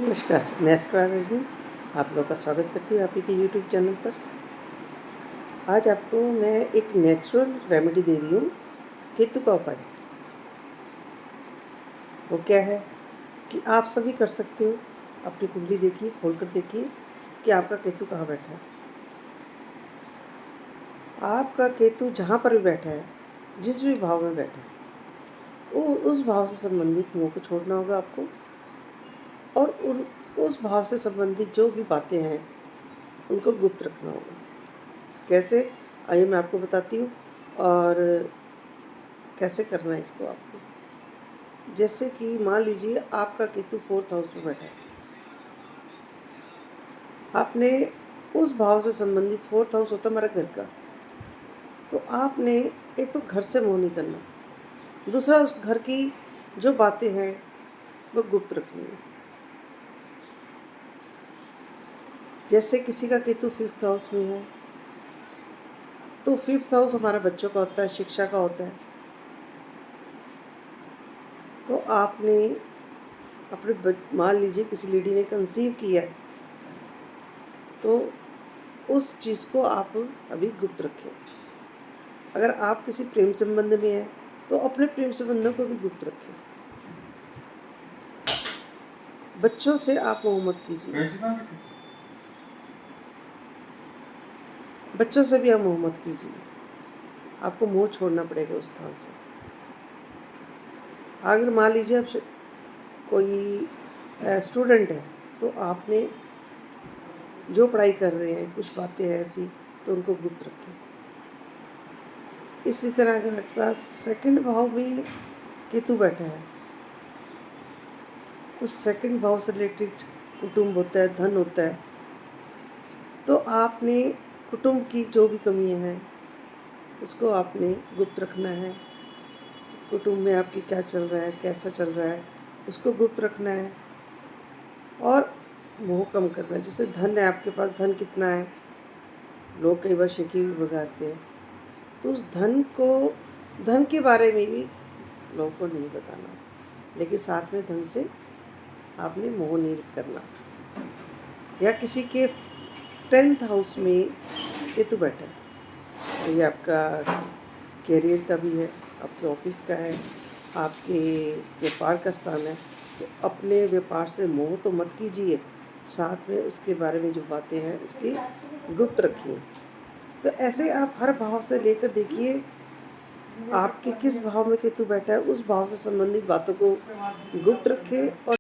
नमस्कार, मैं एस्ट्रो रजनी आप लोगों का स्वागत करती हूँ आप ही के यूट्यूब चैनल पर। आज आपको मैं एक नेचुरल रेमेडी दे रही हूँ, केतु का उपाय। वो क्या है कि आप सभी कर सकते हो। अपनी कुंडली देखिए, खोलकर देखिए कि आपका केतु कहाँ बैठा है। आपका केतु जहाँ पर भी बैठा है, जिस भी भाव में बैठा है, वो उस भाव से संबंधित मोह को छोड़ना होगा आपको, और उस भाव से संबंधित जो भी बातें हैं उनको गुप्त रखना होगा। कैसे, आइए मैं आपको बताती हूँ और कैसे करना है इसको आपको। जैसे कि मान लीजिए आपका केतु 4th हाउस में बैठा है, आपने उस भाव से संबंधित 4th हाउस होता है हमारा घर का, तो आपने एक तो घर से मोह नहीं करना, दूसरा उस घर की जो बातें हैं वो गुप्त रखनी है। जैसे किसी का केतु 5th हाउस में है, तो 5th हाउस हमारा बच्चों का होता है, शिक्षा का होता है। तो आपने अपने मान लीजिए किसी लेडी ने कंसीव किया है, तो उस चीज़ को आप अभी गुप्त रखें। अगर आप किसी प्रेम संबंध में हैं तो अपने प्रेम संबंधों को भी गुप्त रखें। बच्चों से आप मोह मत कीजिए, बच्चों से भी आप मोह मत कीजिए। आपको मोह छोड़ना पड़ेगा उस स्थान से। अगर मान लीजिए आप कोई स्टूडेंट है, तो आपने जो पढ़ाई कर रहे हैं कुछ बातें हैं ऐसी, तो उनको गुप्त रखें। इसी तरह अगर आपके पास 2nd भाव में केतु बैठा है, तो 2nd भाव से रिलेटेड कुटुंब होता है, धन होता है। तो आपने कुटुंब की जो भी कमियां हैं उसको आपने गुप्त रखना है। कुटुंब में आपकी क्या चल रहा है, कैसा चल रहा है, उसको गुप्त रखना है और मोह कम करना है। जैसे धन है, आपके पास धन कितना है, लोग कई बार शेखी भी बघारते हैं, तो उस धन के बारे में भी लोगों को नहीं बताना, लेकिन साथ में धन से आपने मोह नहीं करना। या किसी के 10th हाउस में केतु बैठा है, तो ये आपका कैरियर का भी है, आपके ऑफिस का है, आपके व्यापार का स्थान है। तो अपने व्यापार से मोह तो मत कीजिए, साथ में उसके बारे में जो बातें हैं उसकी गुप्त रखिए। तो ऐसे आप हर भाव से लेकर देखिए आपके किस भाव में केतु बैठा है, उस भाव से संबंधित बातों को गुप्त रखें और